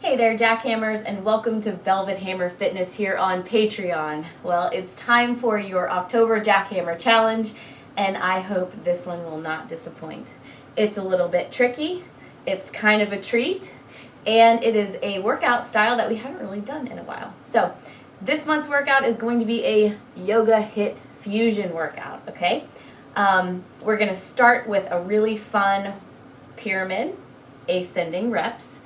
Hey there, Jackhammers, and welcome to Velvet Hammer Fitness here on Patreon. Well, it's time for your October Jackhammer Challenge, and I hope this one will not disappoint. It's a little bit tricky, it's kind of a treat, and it is a workout style that we haven't really done in a while. So, this month's workout is going to be a Yoga-HIIT Fusion workout, okay? We're going to start with a really fun pyramid, ascending reps,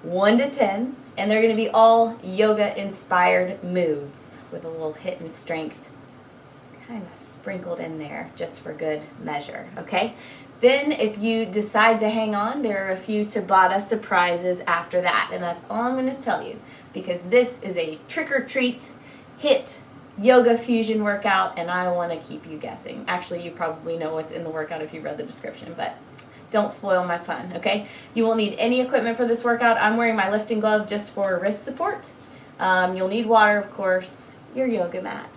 1 to 10, and they're going to be all yoga-inspired moves with a little HIIT and strength kind of sprinkled in there just for good measure, okay? Then if you decide to hang on, there are a few Tabata surprises after that, and that's all I'm going to tell you because this is a trick-or-treat HIIT Yoga Fusion workout, and I want to keep you guessing. Actually, you probably know what's in the workout if you read the description, but don't spoil my fun, okay? You won't need any equipment for this workout. I'm wearing my lifting gloves just for wrist support. You'll need water, of course, your yoga mat.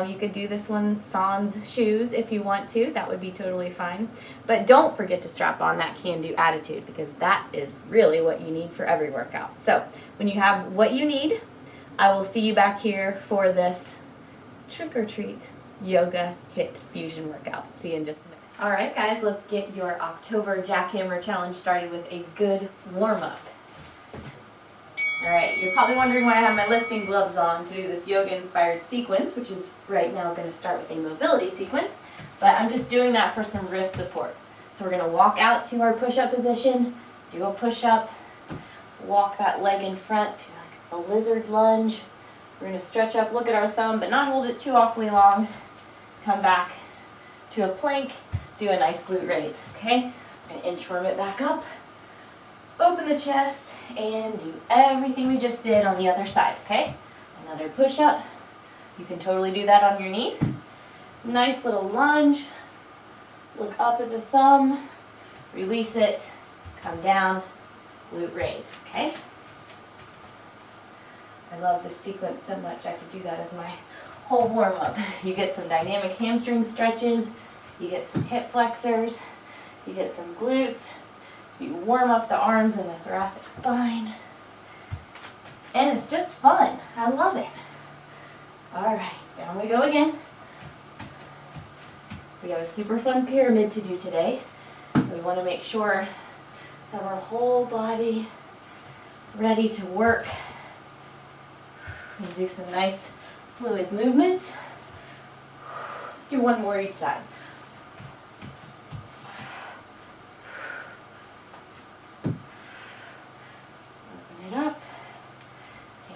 You could do this one sans shoes if you want to. That would be totally fine. But don't forget to strap on that can-do attitude because that is really what you need for every workout. So when you have what you need, I will see you back here for this trick-or-treat Yoga-HIIT Fusion workout. See you in just a minute. All right, guys, let's get your October Jackhammer Challenge started with a good warm-up. All right, you're probably wondering why I have my lifting gloves on to do this yoga-inspired sequence, which is right now going to start with a mobility sequence, but I'm just doing that for some wrist support. So we're going to walk out to our push-up position, do a push-up, walk that leg in front to like a lizard lunge. We're going to stretch up, look at our thumb, but not hold it too awfully long. Come back to a plank. Do a nice glute raise, okay? I'm going to inchworm it back up, open the chest, and do everything we just did on the other side, okay? Another push-up. You can totally do that on your knees. Nice little lunge. Look up at the thumb, release it, come down, glute raise, okay? I love this sequence so much I could do that as my whole warm-up. You get some dynamic hamstring stretches, you get some hip flexors, you get some glutes, you warm up the arms and the thoracic spine, and it's just fun. I love it. All right, down we go again. We have a super fun pyramid to do today, so we want to make sure that our whole body ready to work and do some nice fluid movements. Let's do one more each side.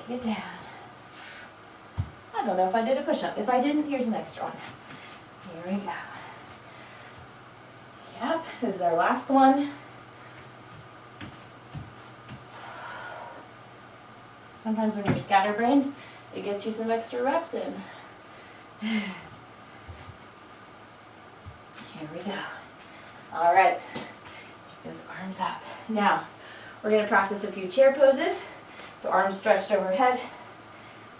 Get down. I don't know if I did a push-up. If I didn't, here's an extra one. Here we go. Yep, this is our last one. Sometimes when you're scatterbrained, it gets you some extra reps in. Here we go. All right, those arms up. Now, we're going to practice a few chair poses. So arms stretched overhead,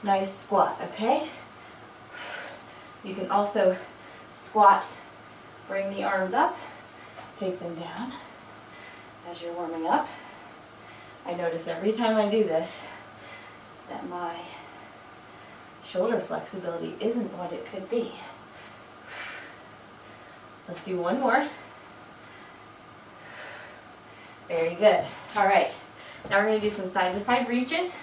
nice squat, okay? You can also squat, bring the arms up, take them down as you're warming up. I notice every time I do this that my shoulder flexibility isn't what it could be. Let's do one more. Very good. All right. Now we're going to do some side-to-side reaches.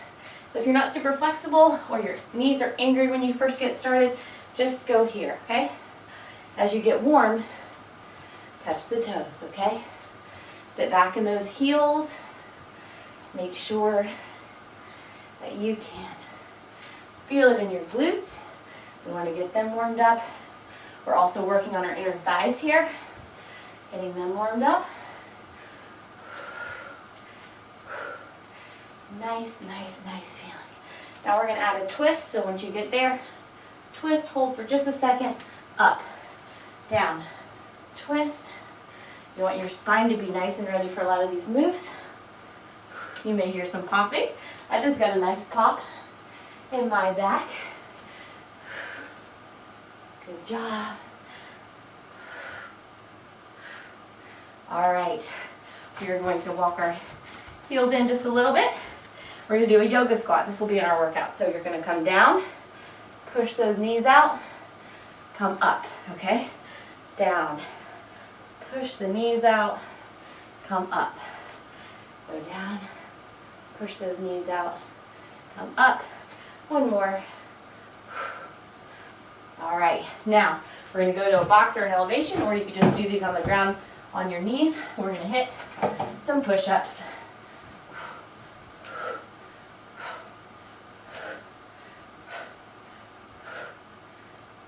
So if you're not super flexible or your knees are angry when you first get started, just go here, okay? As you get warm, touch the toes, okay? Sit back in those heels. Make sure that you can feel it in your glutes. We want to get them warmed up. We're also working on our inner thighs here, getting them warmed up. Nice, nice, nice feeling. Now we're going to add a twist, so once you get there, twist, hold for just a second, up, down, twist. You want your spine to be nice and ready for a lot of these moves. You may hear some popping. I just got a nice pop in my back. Good job. All right, we're going to walk our heels in just a little bit. we're going to do a yoga squat. This will be in our workout. So you're going to come down, push those knees out, come up, okay? Down, push the knees out, come up. Go down, push those knees out, come up. One more. All right, now we're going to go to a box or an elevation, or you can just do these on the ground on your knees. We're going to hit some push-ups.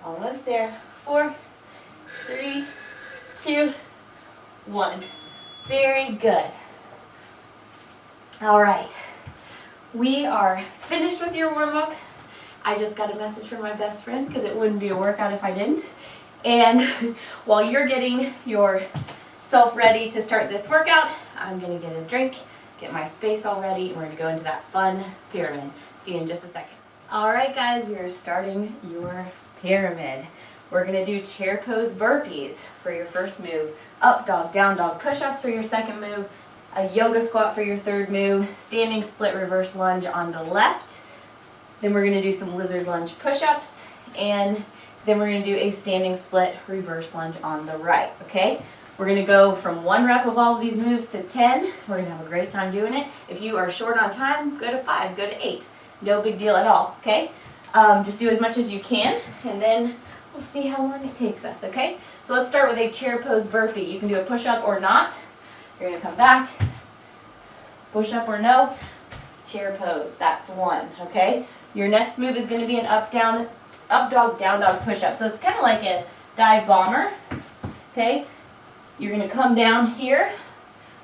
Almost there. 4, 3, 2, 1. Very good. All right. We are finished with your warm-up. I just got a message from my best friend because it wouldn't be a workout if I didn't. And while you're getting yourself ready to start this workout, I'm going to get a drink, get my space all ready, and we're going to go into that fun pyramid. See you in just a second. All right, guys, we are starting your pyramid. We're going to do chair pose burpees for your first move, up dog, down dog, push-ups for your second move, a yoga squat for your third move, standing split reverse lunge on the left. Then we're going to do some lizard lunge push-ups, and then we're going to do a standing split reverse lunge on the right, okay? We're going to go from 1 rep of all of these moves to 10. We're going to have a great time doing it. If you are short on time, go to 5, go to 8. No big deal at all, okay? Just do as much as you can, and then we'll see how long it takes us, okay? So let's start with a chair pose burpee. You can do a push-up or not. You're going to come back, push-up or no, chair pose. That's 1, okay? Your next move is going to be an up dog, down dog push-up. So it's kind of like a dive bomber, okay? You're going to come down here,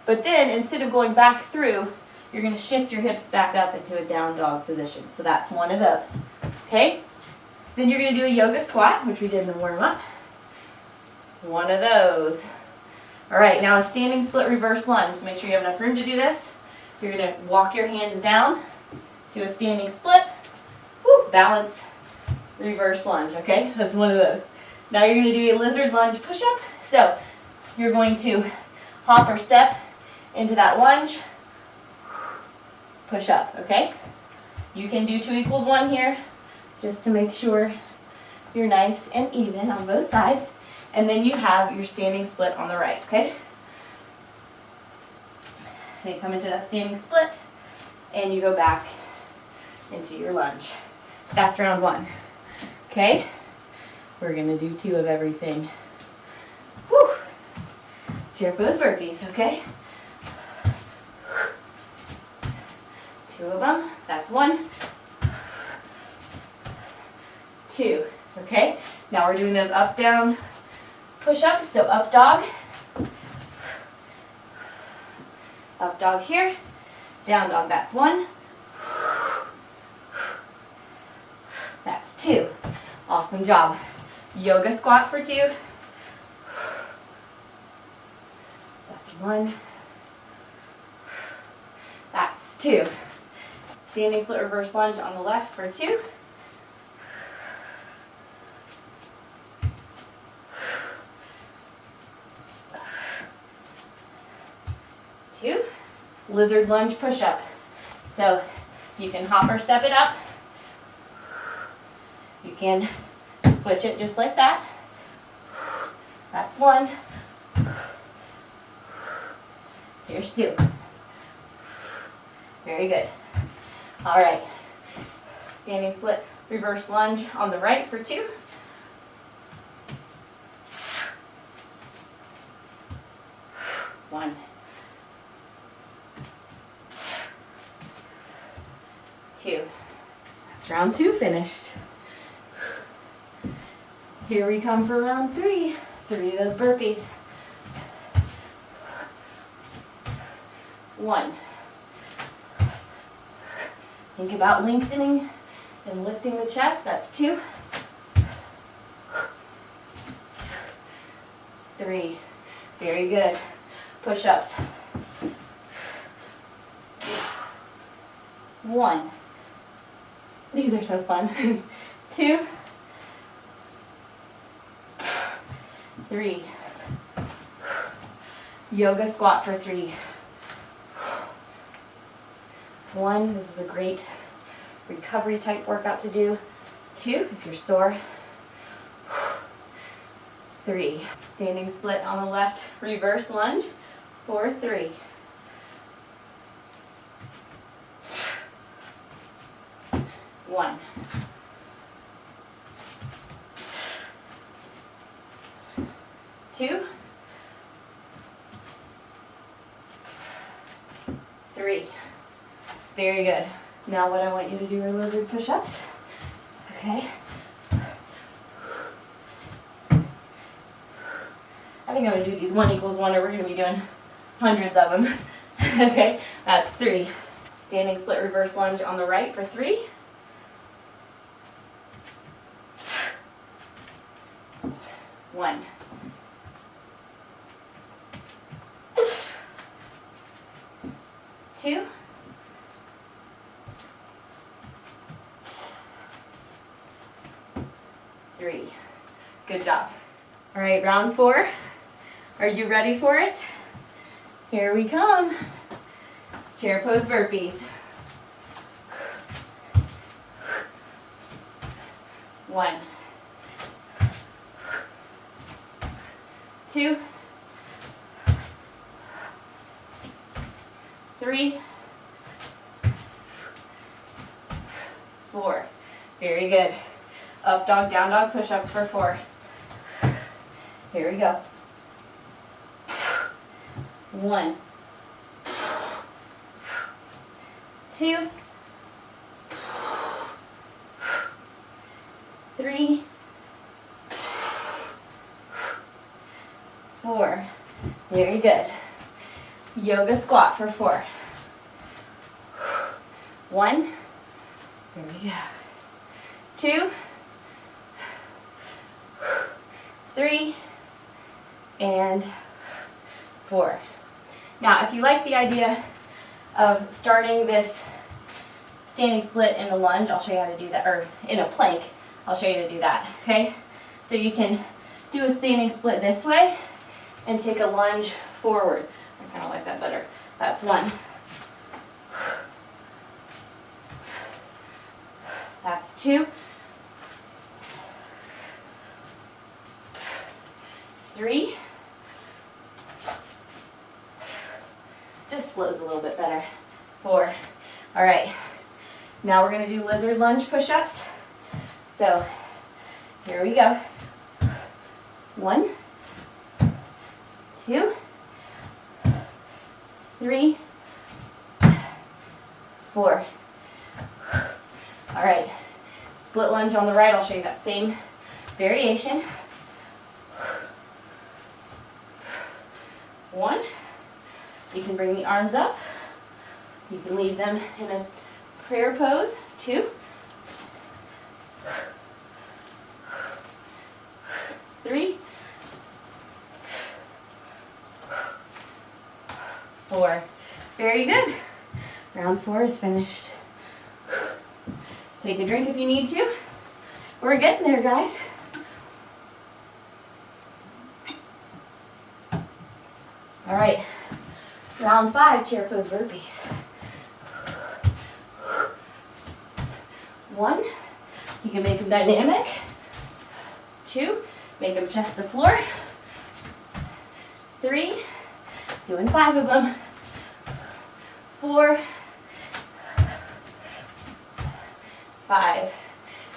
but then instead of going back through, you're going to shift your hips back up into a down dog position. So that's 1 of those, okay? Then you're going to do a yoga squat, which we did in the warm-up. 1 of those. All right, now a standing split reverse lunge. So make sure you have enough room to do this. You're going to walk your hands down to a standing split. Woo, balance, reverse lunge, okay? That's 1 of those. Now you're going to do a lizard lunge push-up. So you're going to hop or step into that lunge, push up, okay? You can do 2 = 1 here, just to make sure you're nice and even on both sides. And then you have your standing split on the right, okay? So you come into that standing split, and you go back into your lunge. That's round 1, okay? We're gonna do 2 of everything. Woo! Chair pose burpees, okay? 2 of them, that's 1. 2, okay? Now we're doing those up, down push-ups, so up dog here, down dog, that's 1. That's 2. Awesome job. Yoga squat for 2. That's 1. That's 2. Standing split reverse lunge on the left for 2. 2. Lizard lunge push-up. So you can hop or step it up. You can switch it just like that. That's 1. Here's 2. Very good. All right. Standing split reverse lunge on the right for 2. 1. 2. That's round 2 finished. Here we come for round 3. 3 of those burpees. 1. Think about lengthening and lifting the chest. That's 2. 3. Very good. Push-ups. 1. These are so fun. 2. 3. Yoga squat for 3. 1, this is a great recovery type workout to do. 2, if you're sore. 3, standing split on the left, reverse lunge. 4, 3. 1. 2. 3. Very good. Now what I want you to do are lizard push-ups. Okay. I think I'm going to do these 1 equals 1, or we're going to be doing hundreds of them. Okay, that's 3. Standing split reverse lunge on the right for 3. 1. 2. 3. Good job. All right, round 4. Are you ready for it? Here we come. Chair pose burpees. 1. 2. 3. 4. Very good. Up dog, down dog push-ups for 4. Here we go. 1. 2. 3. 4. Very good. Yoga squat for 4. 1. Here we go. 2. 3. And 4. Now, if you like the idea of starting this standing split in a lunge, I'll show you how to do that, or in a plank, I'll show you to do that, okay? So you can do a standing split this way and take a lunge forward. I kind of like that better. That's 1. That's 2. 3. Just flows a little bit better. 4. All right. Now we're going to do lizard lunge push-ups. So here we go. 1, 2, 3, 4. All right. Split lunge on the right. I'll show you that same variation. 1. You can bring the arms up. You can leave them in a prayer pose. 2. 3. 4. Very good. Round 4 is finished. Take a drink if you need to. We're getting there, guys. All right. Round 5, chair pose burpees. 1, you can make them dynamic. 2, make them chest to floor. 3, doing 5 of them. 4, 5.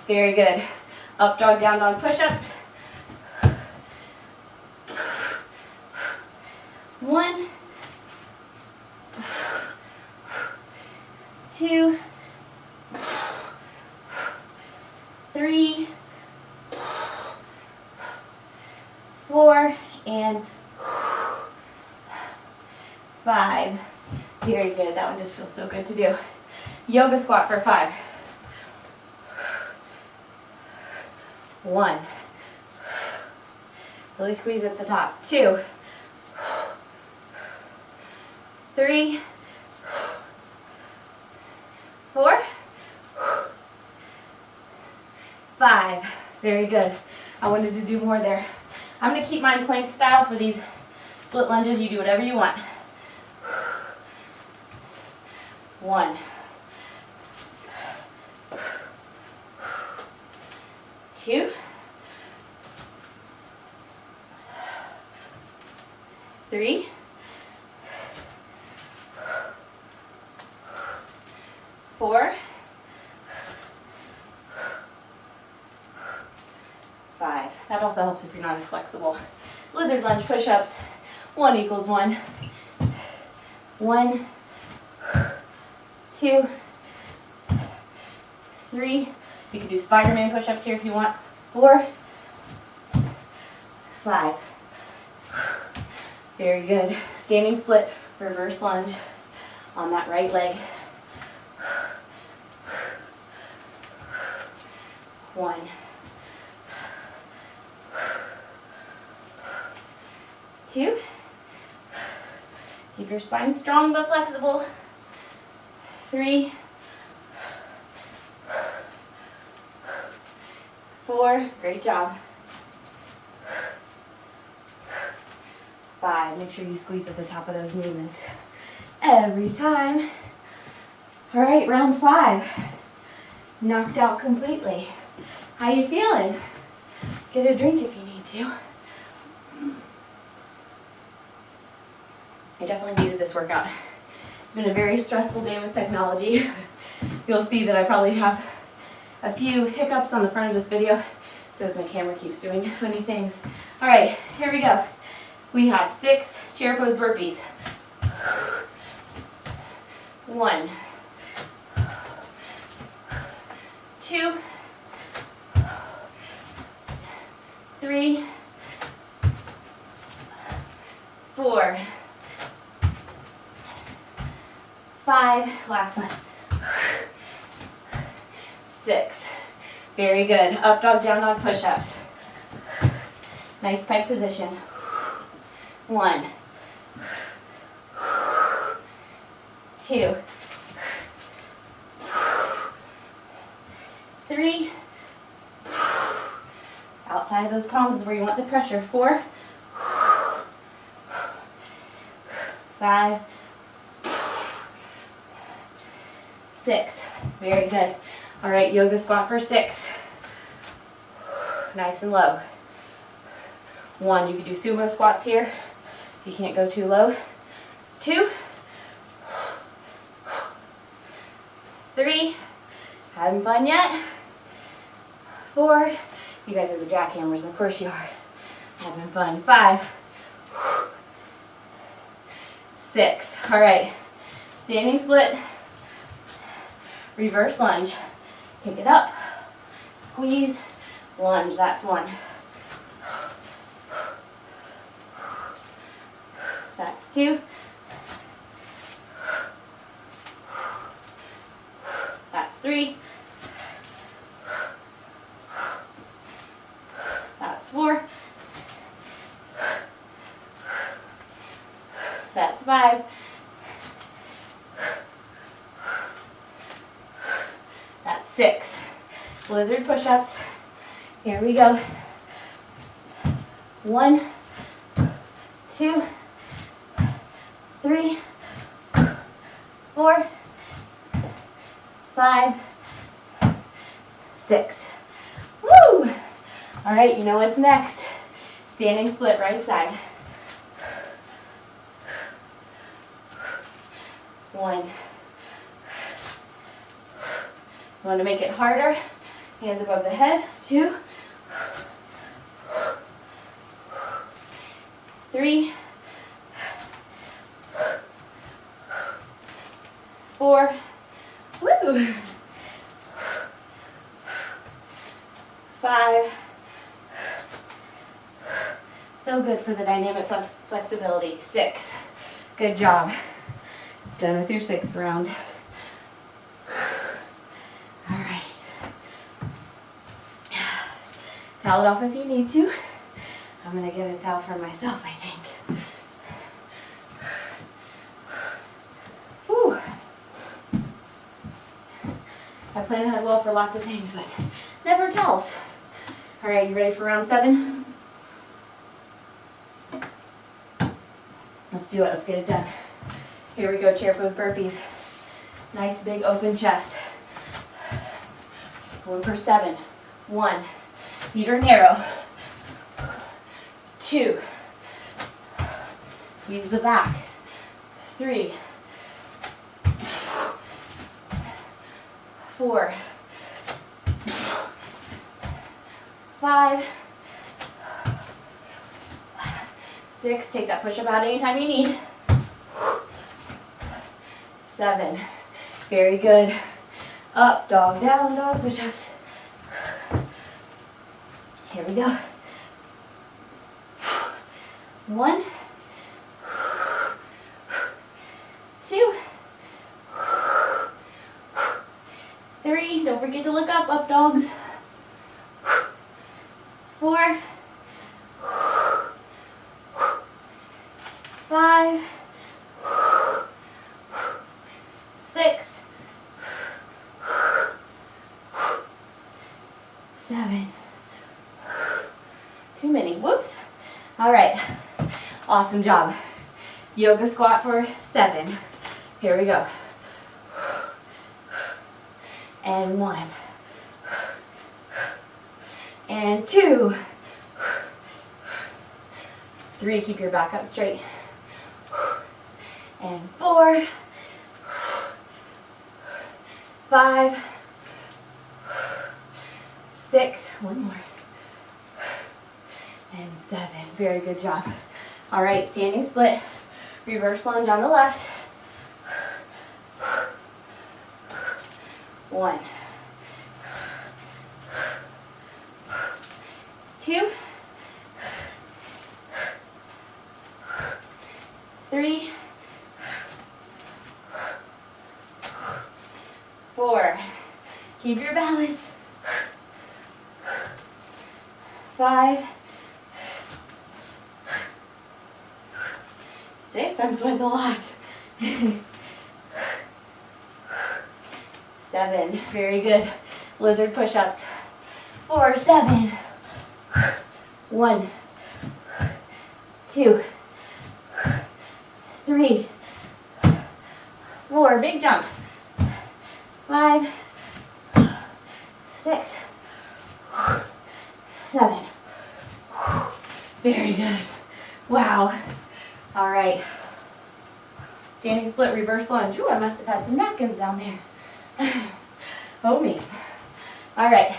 Very good. Up dog, down dog push-ups. 1, 2, 3, 4, and 5. Very good. That one just feels so good to do. Yoga squat for 5. 1. Really squeeze at the top. 2. 3. 4. 5. Very good. I wanted to do more there. I'm going to keep mine plank style for these split lunges. You do whatever you want. 1. 2, 3, 4, 5. That also helps if you're not as flexible. Lizard lunge push-ups. 1 equals 1. 1, 2, 3. You can do Spider-Man push-ups here if you want. 4, 5. Very good. Standing split, reverse lunge on that right leg. 1. 2. Keep your spine strong but flexible. 3, 4. Great job. 5. Make sure you squeeze at the top of those movements every time. All right, round 5. Knocked out completely. How you feeling? Get a drink if you need to. I definitely needed this workout. It's been a very stressful day with technology. You'll see that I probably have a few hiccups on the front of this video. So as my camera keeps doing funny things. All right, here we go. We have 6 chair pose burpees. 1, 2, 3, 4, 5, last one. 6. Very good. Up dog, down dog push-ups. Nice pike position. 1, 2, 3. Outside of those palms is where you want the pressure. 4, 5, 6. Very good. All right, yoga squat for 6. Nice and low. 1, you can do sumo squats here. You can't go too low. 2, 3. Having fun yet? 4. You guys are the Jackhammers, of course you are. Having fun. 5, 6. All right. Standing split. Reverse lunge. Pick it up. Squeeze. Lunge. That's 1. That's 2. That's 3. That's 4. That's 5. That's 6. Lizard push-ups. Here we go. 1, 2, 3, 4, 5, 6. Woo! All right, you know what's next. Standing split right side. 1. You want to make it harder. Hands above the head. 2, 3, 4. Woo! 5. So good for the dynamic flexibility. 6. Good job. Done with your 6th round. All right. Towel it off if you need to. I'm going to get a towel for myself, I think. Whew. I plan ahead well for lots of things, but never towels. All right, you ready for round 7? Let's do it. Let's get it done. Here we go, chair pose burpees. Nice big open chest. Going for 7. 1. Feet are narrow. 2. Squeeze the back. 3. 4. 5. 6. Take that push-up out anytime you need. 7. Very good. Up, dog, down, dog, push-ups. Here we go. 1. 2. 3. Don't forget to look up dogs. 4. 5. 6. 7. Too many. Whoops. All right. Awesome job. Yoga squat for 7. Here we go. And 1. And 2. 3. Keep your back up straight. And 4. 5. 6. One more. And 7. Very good job. All right, standing split. Reverse lunge on the left. 1. 2. 3. 4. Keep your balance. 5. 6. I'm sweating a lot. 7. Very good. Lizard push-ups. 4, 7. 1. 2. 3. 4. Big jump. 5. 6. 7. Very good. Wow. All right. Standing split, reverse lunge. Ooh, I must have had some napkins down there. Oh me. All right.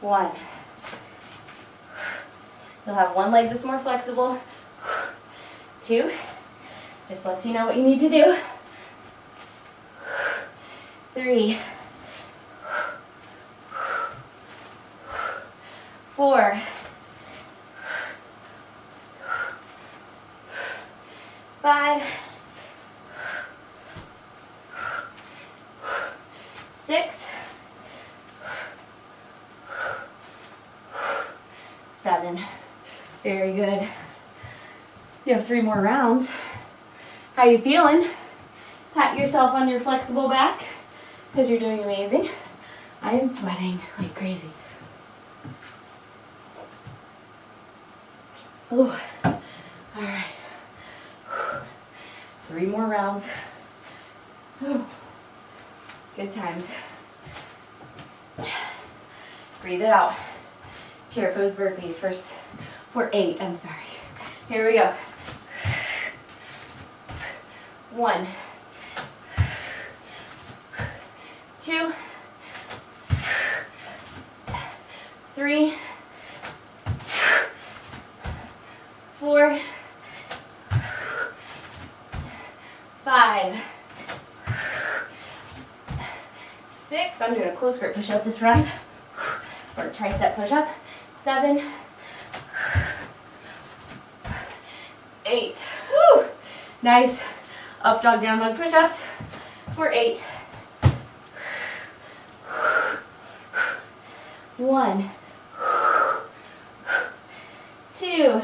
One. You'll have one leg that's more flexible. 2. Just lets you know what you need to do. 3. 4. 5. 6. 7. Very good. You have 3 more rounds. How you feeling? Pat yourself on your flexible back because you're doing amazing. I am sweating like crazy. Oh, all right. 3 more rounds. Ooh. Good times. Breathe it out. Chair pose burpees for 8, I'm sorry. Here we go. 1. 2. 3. 4. 5. 6. I'm doing a close grip push-up this run. Or a tricep push-up. 7. 8. Woo! Nice. Up dog, down dog push-ups for 8. 1. 2.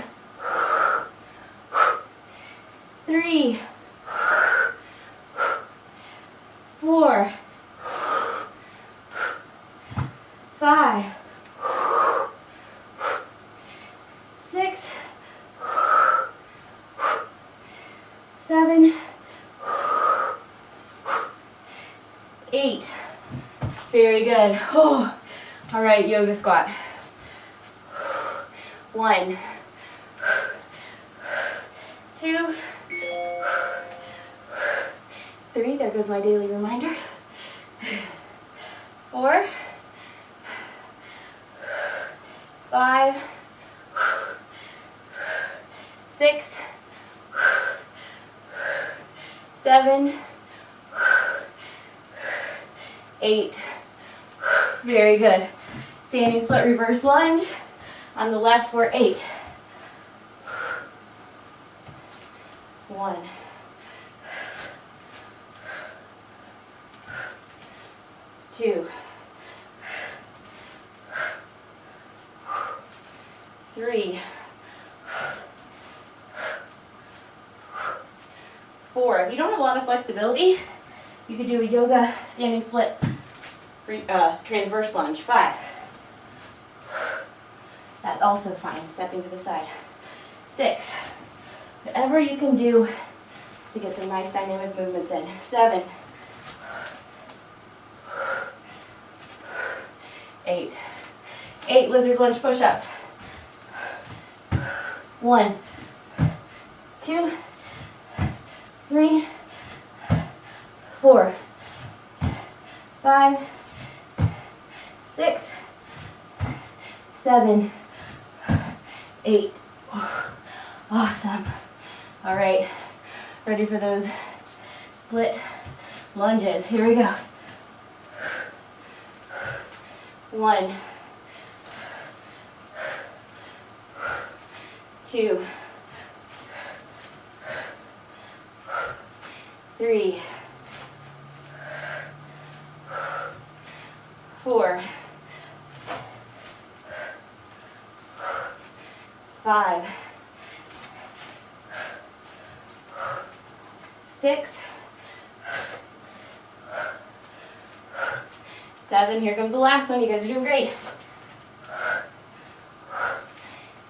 3. 4. 5. 6. 7. 8. Very good. Oh. All right, yoga squat. 1, 2, 3. There goes my daily reminder. 4, 5, 6, 7, 8. Very good. Standing split reverse lunge on the left for 8. 1, 2, 3, 4. If you don't have a lot of flexibility, you could do a yoga standing split transverse lunge. 5. That's also fine. Stepping to the side. 6. Whatever you can do to get some nice dynamic movements in. 7. 8. 8 lizard lunge push-ups. 1, 2, 3, 4, 5, 6, 7, 8. Awesome. All right, ready for those split lunges. Here we go. 1, 2, 3, 4, 5, 6, 7. Here comes the last one. You guys are doing great.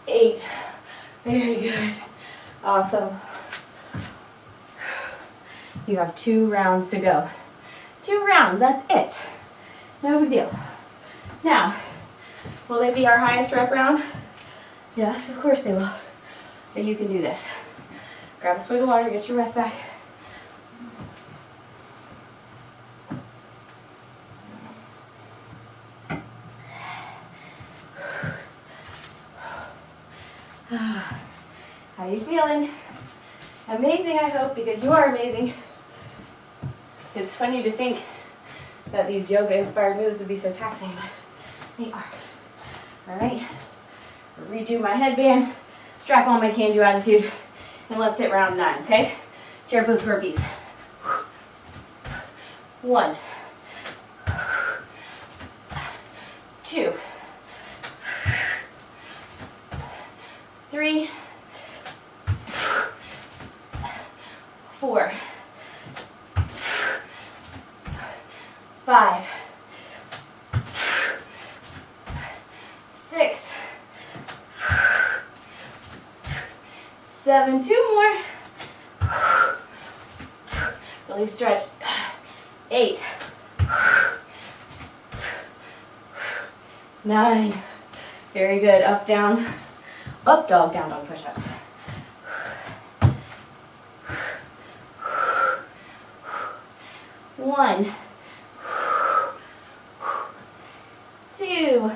8. Very good. Awesome. You have 2 rounds to go. 2 rounds, that's it. No big deal. Now, will they be our highest rep round? Yes, of course they will. But you can do this. Grab a swig of water, get your breath back. How are you feeling? Amazing, I hope, because you are amazing. It's funny to think that these yoga-inspired moves would be so taxing, but they are. All right, redo my headband, strap on my can-do attitude, and let's hit round 9, okay? Chair pose burpees. 1, 2, 3, 4, 5, 6, 7, 2 more. Really stretch. 8, 9. Very good. Up, down. Up dog, down dog push-ups. 1, 2,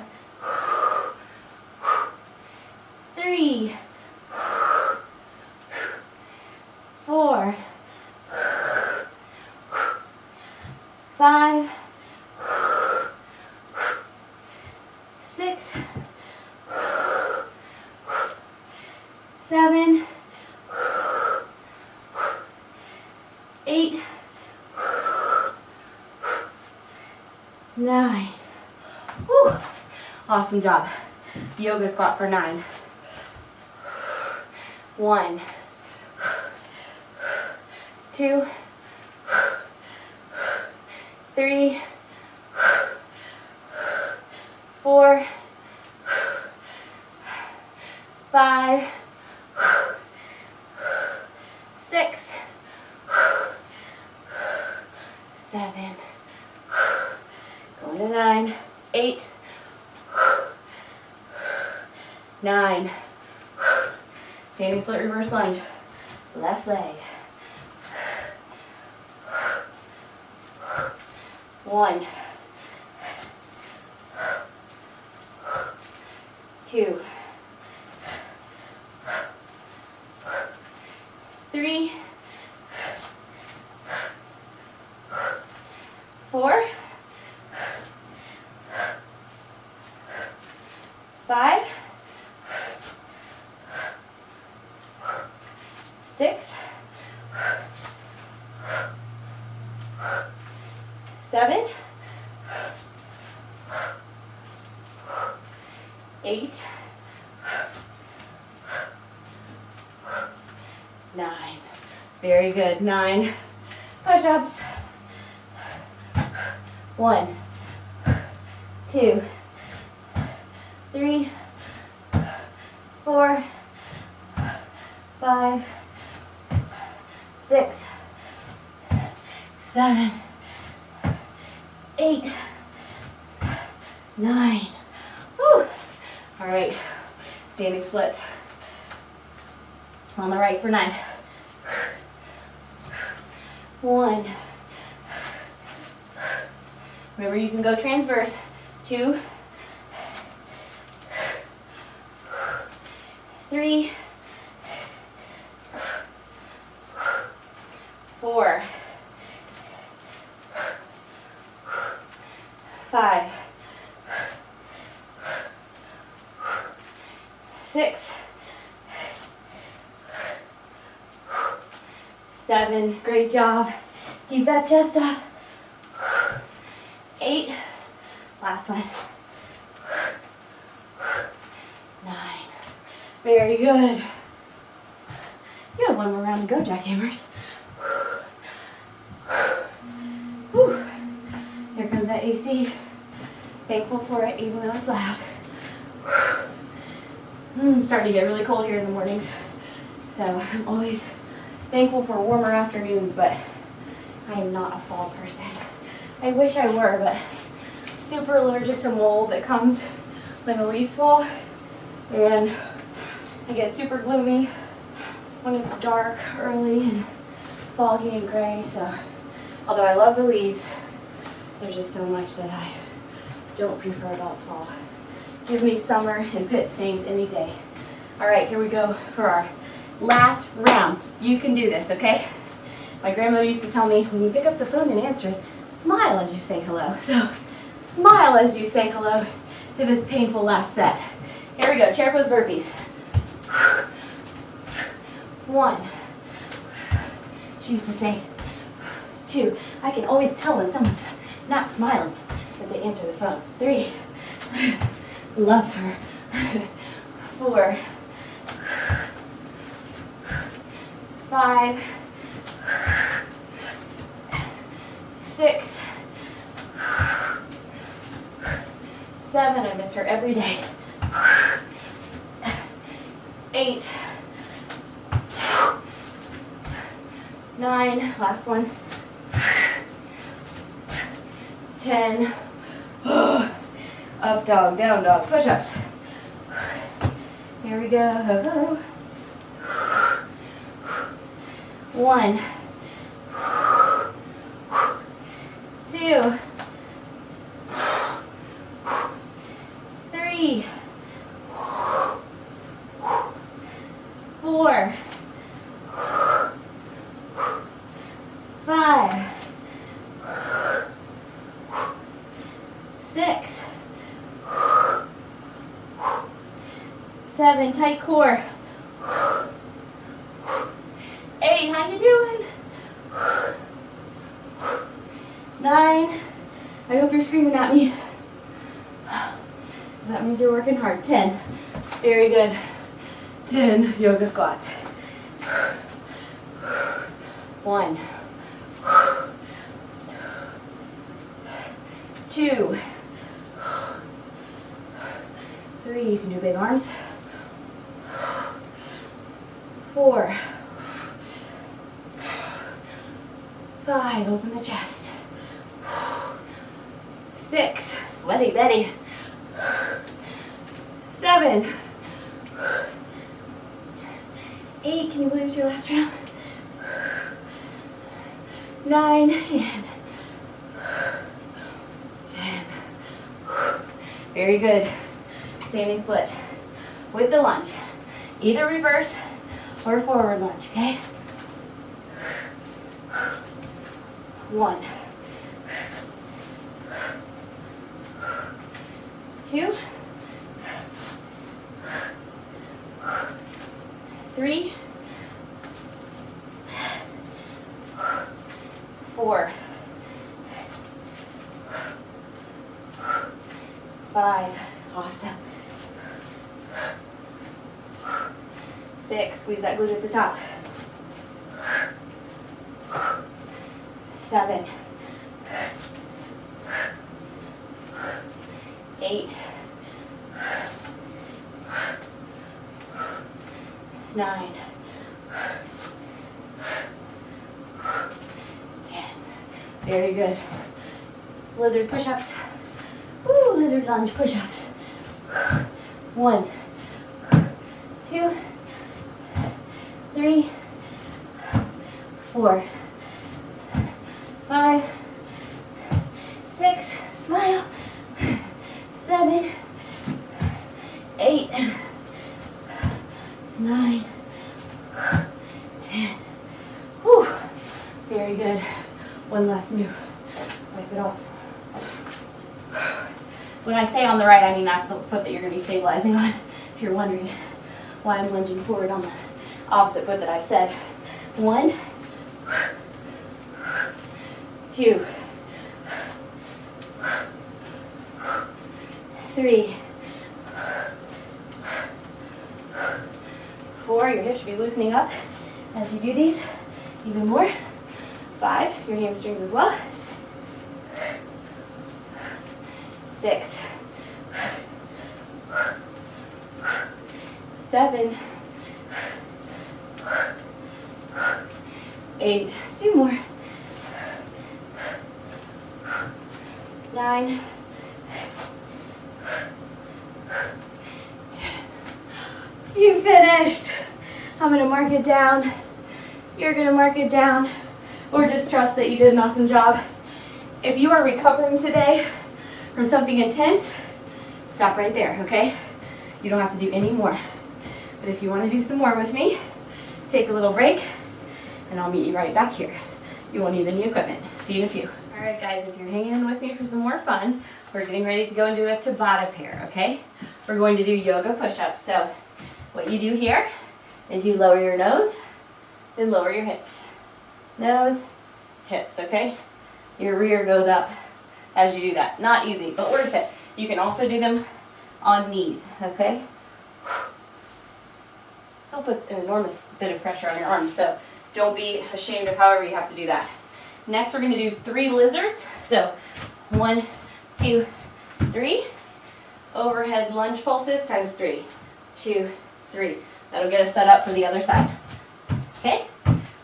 3, 4, 5, 6, 7, 8, 9. Whew. Awesome job. Yoga squat for 9. 1, 2, 3, 4, 5, 6, 7. Going to 9, 8, 9. Standing split reverse lunge. Left leg. 1, 2, 3, 4, 5, 6, 7, 8, 9. Very good. 9 push-ups. 1, 2, 3, 4, 5, 6, 7, 8, 9. Woo. All right, standing splits. On the right for 9. 1. Remember, you can go transverse. 2, 3, 4, 5, 6, 7. Great job. Keep that chest up. 8. Last one. 9. Very good. You have one more round to go, Jackhammers. Whew. Here comes that AC. Thankful for it, even though it's loud. It's starting to get really cold here in the mornings, so I'm always thankful for warmer afternoons, but I am not a fall person. I wish I were, but I'm super allergic to mold that comes when the leaves fall, and I get super gloomy when it's dark early and foggy and gray. So although I love the leaves, there's just so much that I don't prefer about fall. Give me summer and pit stains any day. All right, here we go for our last round. You can do this, okay? My grandmother used to tell me, when you pick up the phone and answer it, smile as you say hello. So smile as you say hello to this painful last set. Here we go, chair pose burpees. 1. She used to say, 2. I can always tell when someone's not smiling as they answer the phone. 3. Loved her. 4. 5. 6. 7. I miss her every day. 8. 9. Last one. 10. Up dog, down dog, push-ups. Here we go. 1, 2, 3, 4, 5, 6, 7, tight core. 8, how you doing? 9, I hope you're screaming at me. That means you're working hard. 10, very good. 10 yoga squats. 1, 2, 3, you can do big arms. 4, 5, open the chest. 6, sweaty Betty. 7, 8, can you believe it's your last round? 9, and 10. Very good. Standing split with the lunge. Either reverse or forward lunge, okay? 1, 2, 3, 4, 5, awesome. 6, squeeze that glute at the top. 7, 8, 9, 10. Very good. Lizard push-ups. Woo, lizard lunge push-ups. 1, 2, 3, 4, 5, 6, smile, 7, 8, 9, 10. Whew. Very good. One last move. Wipe it off. When I say on the right, I mean that's the foot that you're going to be stabilizing on. If you're wondering why I'm lunging forward on the opposite foot that I said. 1, 2, 3, 4, your hips should be loosening up as you do these, even more. 5, your hamstrings as well. 6, 7, 8, 2 more. 9, 10. You finished. I'm going to mark it down. You're going to mark it down. Or just trust that you did an awesome job. If you are recovering today from something intense, stop right there, okay? You don't have to do any more. But if you want to do some more with me, take a little break, and I'll meet you right back here. You won't need any equipment. See you in a few. All right, guys, if you're hanging in with me for some more fun, we're getting ready to go into a Tabata pair, okay? We're going to do yoga push-ups. So what you do here is you lower your nose, then lower your hips. Nose, hips, okay? Your rear goes up as you do that. Not easy, but worth it. You can also do them on knees, okay? Still puts an enormous bit of pressure on your arms, so don't be ashamed of however you have to do that. Next, we're going to do 3 lizards. So 1, 2, 3. Overhead lunge pulses times 3. 2, 3. That'll get us set up for the other side. Okay?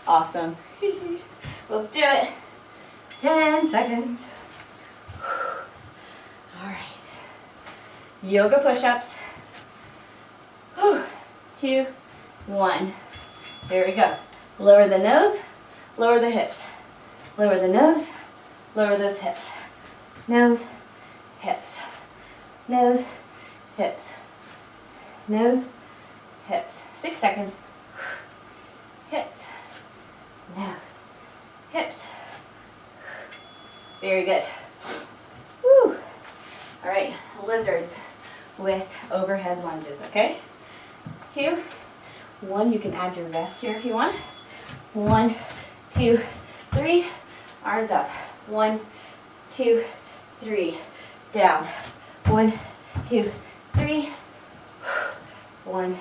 Awesome. Let's do it. 10 seconds. All right. Yoga push-ups. 2, 1. There we go. Lower the nose, lower the hips. Lower the nose, lower those hips. Nose, hips. Nose, hips. Nose, hips. 6 seconds. Hips. Nose. Hips. Very good. Woo. All right, lizards with overhead lunges, okay? 2, 1, you can add your vest here if you want. 1, 2, 3, arms up. 1, 2, 3, down. 1, 2, 3. 1,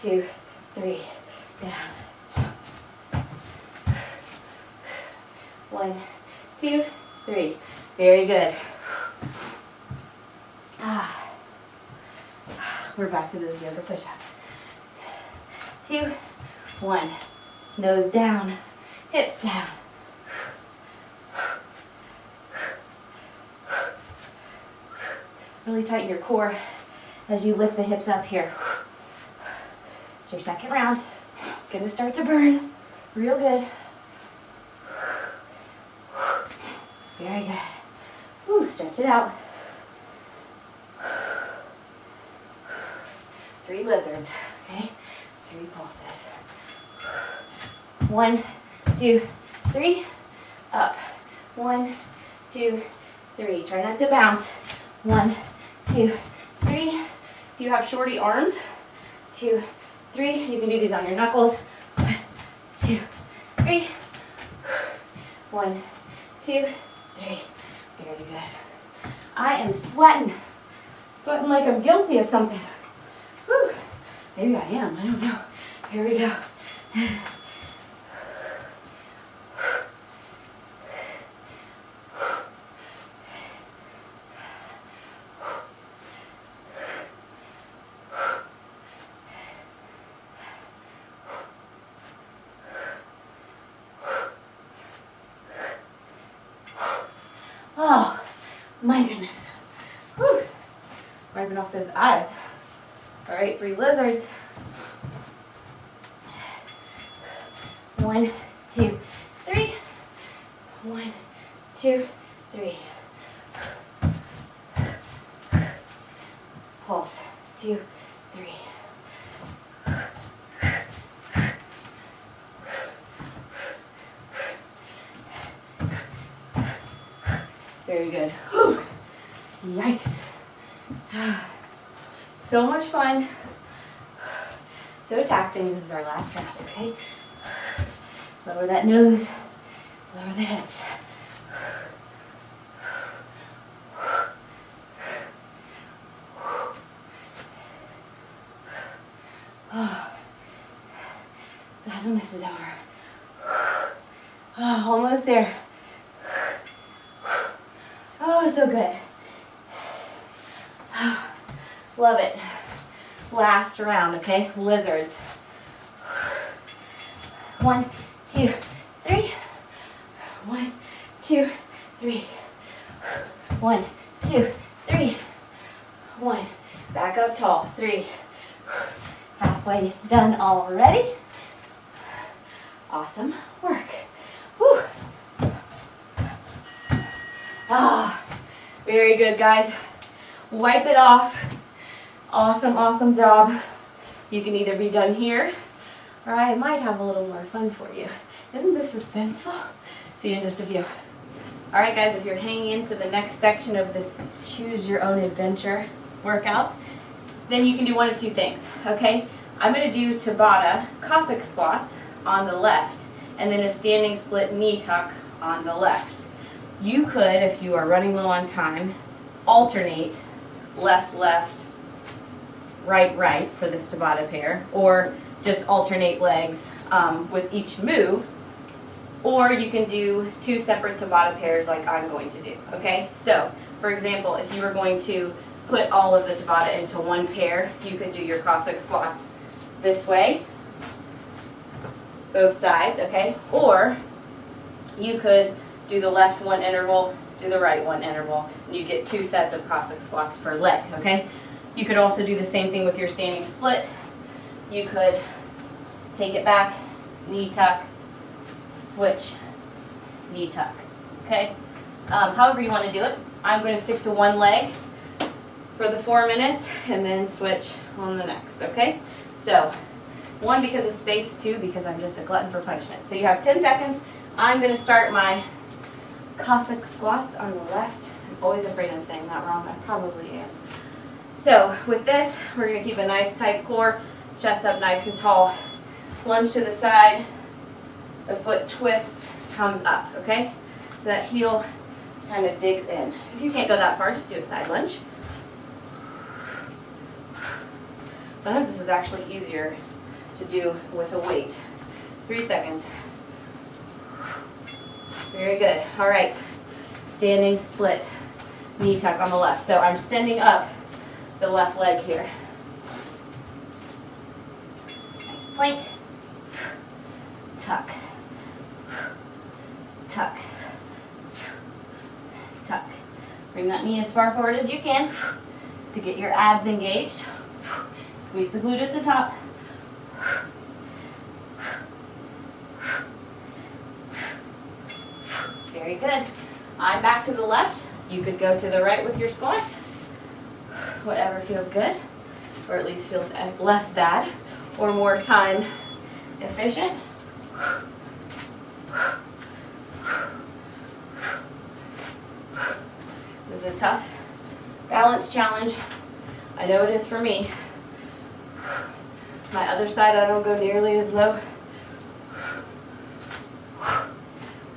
2, 3, down. 1, 2, 3. Very good. We're back to those yoga push-ups. 2, 1. Nose down, hips down. Really tighten your core as you lift the hips up here. It's your second round. Gonna start to burn. Real good. Very good. Woo, stretch it out. 3 lizards, okay? 3 pulses. 1, 2, 3. Up. 1, 2, 3. Try not to bounce. 1, 2, 3. If you have shorty arms, 2, 3. You can do these on your knuckles. 1, 2, 3. 1, 2, 3. Very good. I am sweating. Sweating like I'm guilty of something. Whew. Maybe I am. I don't know. Here we go. Oh, my goodness. Whew. Wiping off those eyes. All right, 3 lizards. 1, 2, 3. 1, 2, 3. Pulse. 2, 3. Very good. Whew. Yikes. So much fun. So taxing. This is our last round, okay? Lower that nose. Lower the hips. Oh, glad when this is over. Oh, almost there. Oh, so good. Love it. Last round, okay? Lizards. 1, 2, 3. 1, 2, 3. 1, 2, 3. 1. Back up tall. 3. Halfway done already. Awesome work. Whew. Ah, very good, guys. Wipe it off. Awesome, awesome job. You can either be done here, or I might have a little more fun for you. Isn't this suspenseful? See you in just a few. All right, guys, if you're hanging in for the next section of this Choose Your Own Adventure workout, then you can do one of 2 things, okay? I'm going to do Tabata Cossack squats on the left, and then a standing split knee tuck on the left. You could, if you are running low on time, alternate left, left, right, right for this Tabata pair, or just alternate legs with each move, or you can do 2 separate Tabata pairs like I'm going to do, okay? So, for example, if you were going to put all of the Tabata into one pair, you could do your Cossack squats this way, both sides, okay? Or you could do the left one interval, do the right one interval, and you get 2 sets of Cossack squats per leg, okay? You could also do the same thing with your standing split. You could take it back, knee tuck, switch, knee tuck, okay? However you want to do it. I'm going to stick to one leg for the 4 minutes and then switch on the next, okay? So, 1, because of space, 2, because I'm just a glutton for punishment. So you have 10 seconds. I'm going to start my Cossack squats on the left. I'm always afraid I'm saying that wrong. I probably am. So with this, we're going to keep a nice tight core, chest up nice and tall. Lunge to the side, the foot twists, comes up, okay? So that heel kind of digs in. If you can't go that far, just do a side lunge. Sometimes this is actually easier to do with a weight. 3 seconds. Very good. All right. Standing split knee tuck on the left. So I'm sending up the left leg here. Nice plank. Tuck. Tuck. Tuck. Bring that knee as far forward as you can. to get your abs engaged. Squeeze the glute at the top. Very good. I'm back to the left. You could go to the right with your squats. Whatever feels good, or at least feels less bad, or more time efficient. This is a tough balance challenge. I know it is for me. My other side, I don't go nearly as low.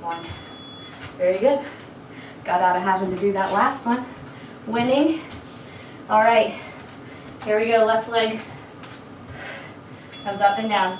One. Very good. Got out of having to do that last one. Winning. All right. Here we go. Left leg comes up and down.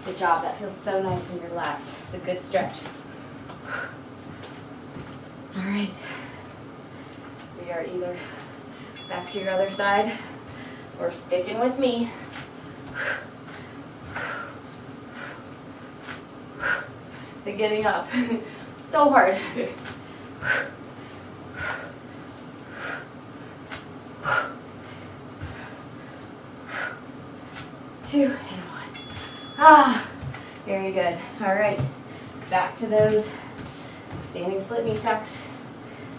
Good job. That feels so nice in your lats. It's a good stretch. All right. We are either back to your other side or sticking with me. The getting up. So hard. 2 and 1. Ah, very good. All right, back to those standing split knee tucks.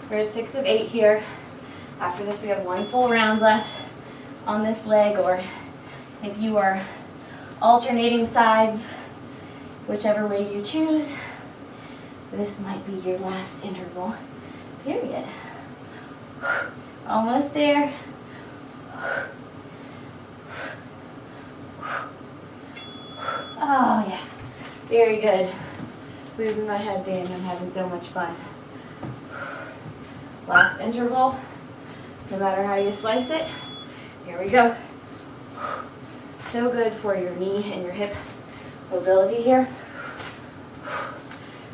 We're at 6 of 8 here. After this, we have 1 full round left on this leg, or if you are alternating sides, whichever way you choose, this might be your last interval, period. Almost there. Oh, yeah. Very good. Losing my headband. I'm having so much fun. Last interval. No matter how you slice it. Here we go. So good for your knee and your hip mobility here.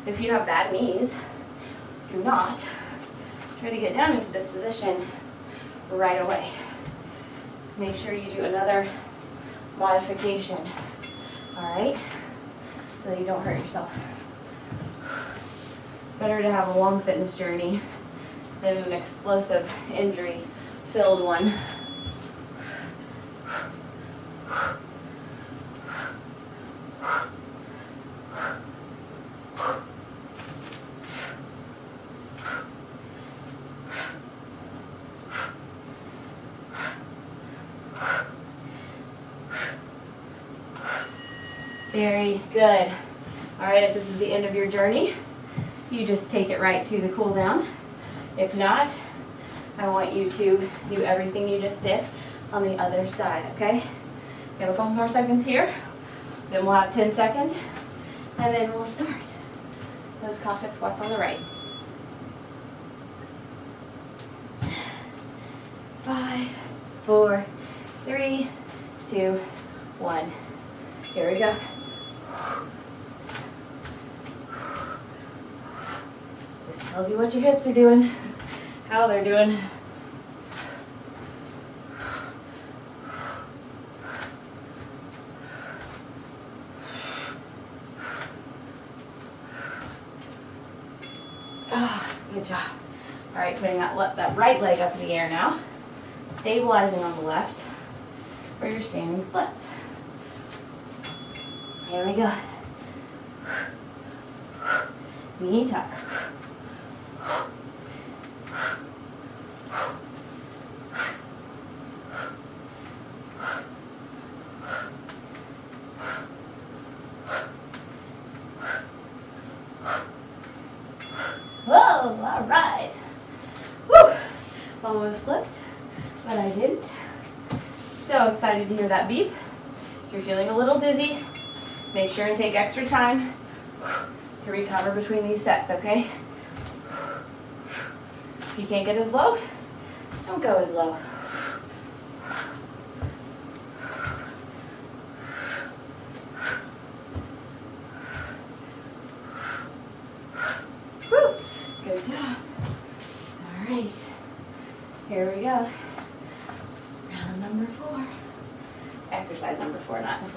If you have bad knees, do not try to get down into this position right away. Make sure you do another modification. All right, so that you don't hurt yourself. It's better to have a long fitness journey than an explosive, injury-filled one. Very good. All right, if this is the end of your journey, you just take it right to the cool down. If not, I want you to do everything you just did on the other side, okay? We have a couple more seconds here, then we'll have 10 seconds, and then we'll start. Those Cossack squats on the right. 5, 4, 3, 2, 1. Here we go. This tells you what your hips are doing, how they're doing. Ah, good job. All right, putting that right leg up in the air now. Stabilizing on the left for your standing splits. Here we go. Knee tuck. Whoa, all right. Woo! Almost slipped, but I didn't. So excited to hear that beep. If you're feeling a little dizzy, make sure and take extra time to recover between these sets, okay? If you can't get as low, don't go as low. Woo! Good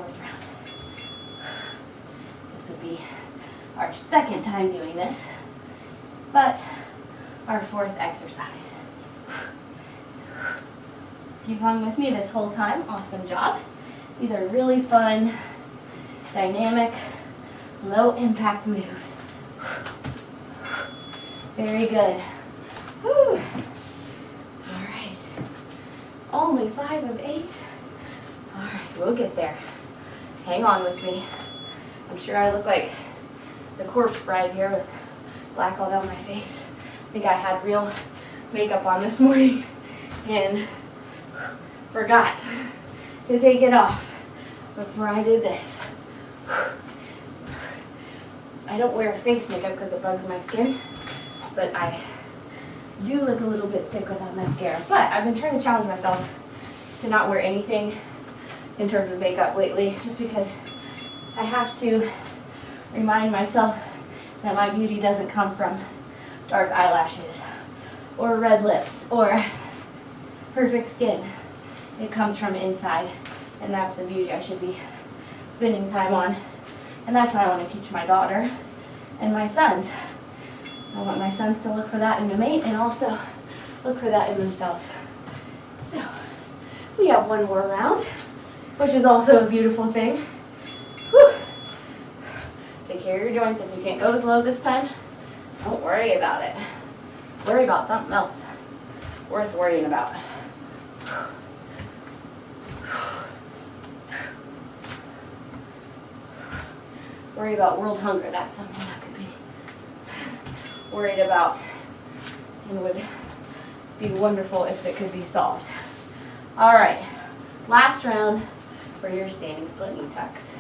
fourth round. This would be our second time doing this, but our fourth exercise. If you've hung with me this whole time, awesome job. These are really fun, dynamic, low impact moves. Very good. Whew. All right. Only 5 of 8. All right, we'll get there. Hang on with me. I'm sure I look like the corpse bride here with black all down my face. I think I had real makeup on this morning and forgot to take it off before I did this. I don't wear face makeup because it bugs my skin, but I do look a little bit sick without mascara. But I've been trying to challenge myself to not wear anything in terms of makeup lately, just because I have to remind myself that my beauty doesn't come from dark eyelashes or red lips or perfect skin. It comes from inside, and that's the beauty I should be spending time on. And that's what I want to teach my daughter and my sons. I want my sons to look for that in a mate and also look for that in themselves. So, we have one more round, which is also a beautiful thing. Whew. Take care of your joints. If you can't go as low this time, don't worry about it. Worry about something else worth worrying about. Worry about world hunger. That's something that could be worried about and would be wonderful if it could be solved. All right, last round for your standing split knee tucks.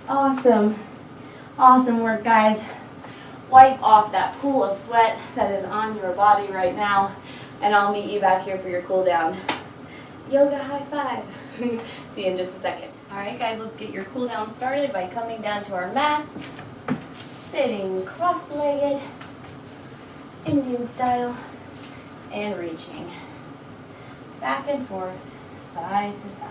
Awesome. Awesome work, guys. Wipe off that pool of sweat that is on your body right now, and I'll meet you back here for your cool down. Yoga high five. See you in just a second. All right, guys, let's get your cool down started by coming down to our mats, sitting cross-legged, Indian style, and reaching back and forth, side to side.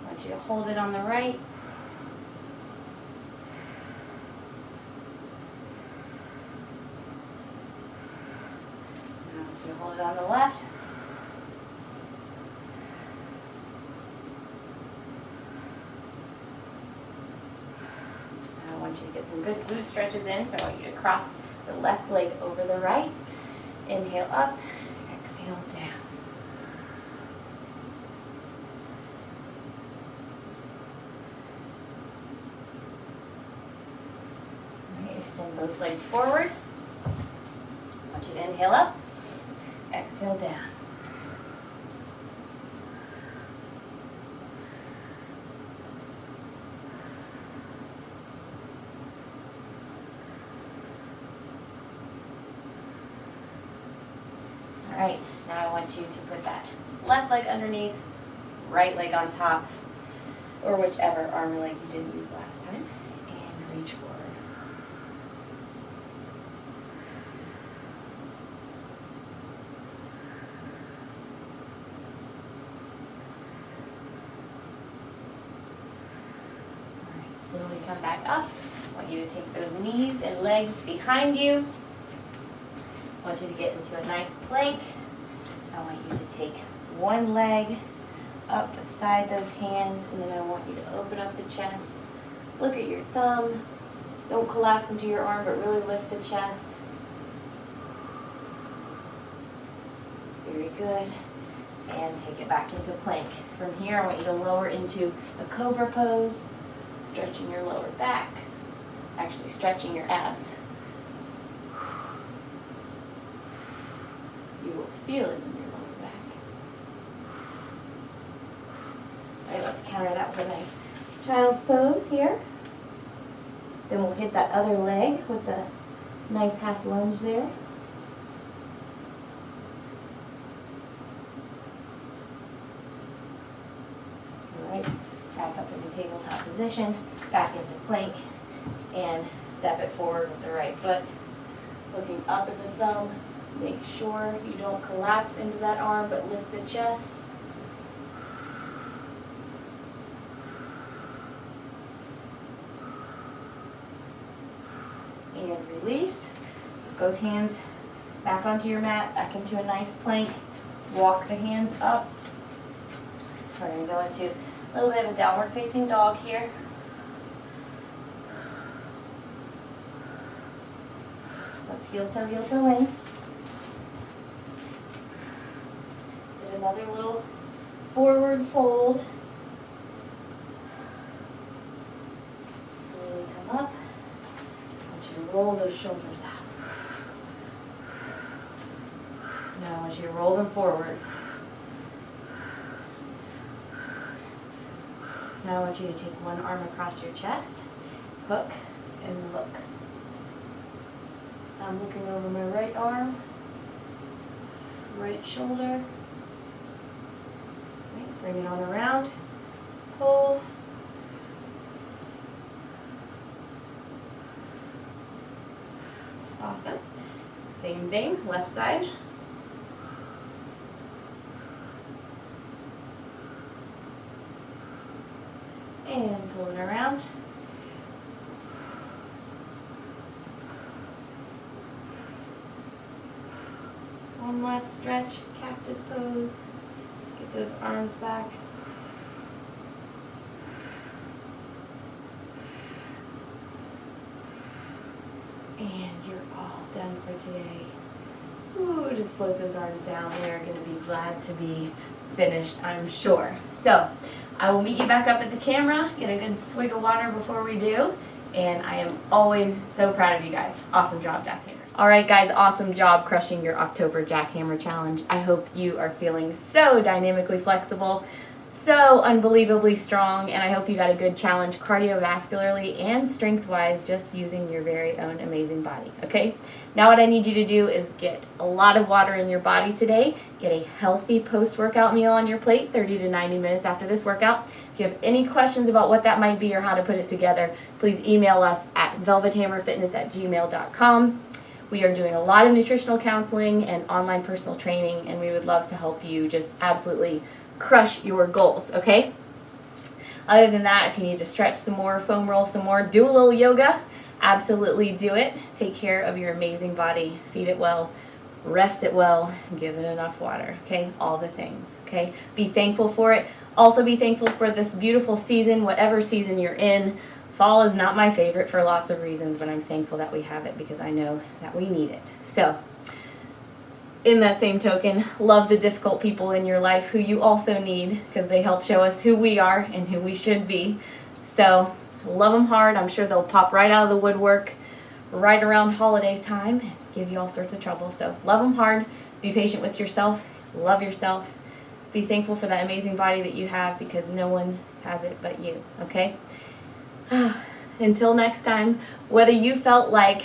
I want you to hold it on the right. I want you to hold it on the left. I want you to get some good glute stretches in, so I want you to cross the left leg over the right. Inhale up, exhale down. Extend both legs forward. I want you to inhale up, exhale down. All right, now I want you to put that left leg underneath, right leg on top, or whichever arm or leg you didn't use last time, and reach forward. Slowly come back up. I want you to take those knees and legs behind you. I want you to get into a nice plank. I want you to take one leg up beside those hands, and then I want you to open up the chest. Look at your thumb. Don't collapse into your arm, but really lift the chest. Very good. And take it back into plank. From here, I want you to lower into a cobra pose. Stretching your lower back, actually stretching your abs. You will feel it in your lower back. All right, let's counter that with a nice child's pose here. Then we'll hit that other leg with the nice half lunge there. All right, back up into tabletop position, back into plank, and step it forward with the right foot. Looking up at the thumb, make sure you don't collapse into that arm, but lift the chest. And release. Both hands back onto your mat, back into a nice plank. Walk the hands up. We're going to go into a little bit of a downward facing dog here. Let's heel toe in. Get another little forward fold. Slowly come up. I want you to roll those shoulders out. Now I want you to roll them forward. Now I want you to take one arm across your chest, hook, and look. I'm looking over my right arm, right shoulder. Right, bring it on around, pull. Awesome. Same thing, left side. And pull it around. One last stretch, cactus pose. Get those arms back. And you're all done for today. Ooh, just float those arms down. They're going to be glad to be finished, I'm sure. So, I will meet you back up at the camera, get a good swig of water before we do, and I am always so proud of you guys. Awesome job, Jackhammers. All right, guys, awesome job crushing your October Jackhammer Challenge. I hope you are feeling so dynamically flexible, so unbelievably strong, and I hope you got a good challenge cardiovascularly and strength-wise just using your very own amazing body, okay? Now what I need you to do is get a lot of water in your body today, get a healthy post-workout meal on your plate 30 to 90 minutes after this workout. If you have any questions about what that might be or how to put it together, please email us at velvethammerfitness@gmail.com. We are doing a lot of nutritional counseling and online personal training, and we would love to help you just absolutely crush your goals, okay? Other than that, if you need to stretch some more, foam roll some more, do a little yoga, absolutely do it. Take care of your amazing body. Feed it well, rest it well, give it enough water, okay? All the things, okay? Be thankful for it. Also be thankful for this beautiful season, whatever season you're in. Fall is not my favorite for lots of reasons, but I'm thankful that we have it because I know that we need it. So, in that same token, love the difficult people in your life who you also need because they help show us who we are and who we should be. So, love them hard. I'm sure they'll pop right out of the woodwork right around holiday time and give you all sorts of trouble. So, love them hard. Be patient with yourself. Love yourself. Be thankful for that amazing body that you have because no one has it but you, okay? Until next time, whether you felt like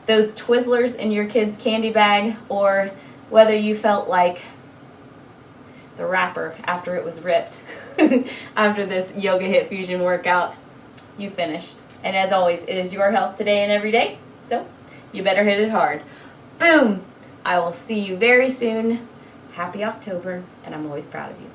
those Twizzlers in your kid's candy bag or whether you felt like the wrapper after it was ripped after this Yoga-HIIT Fusion workout, you finished. And as always, it is your health today and every day, so you better hit it hard. Boom! I will see you very soon. Happy October, and I'm always proud of you.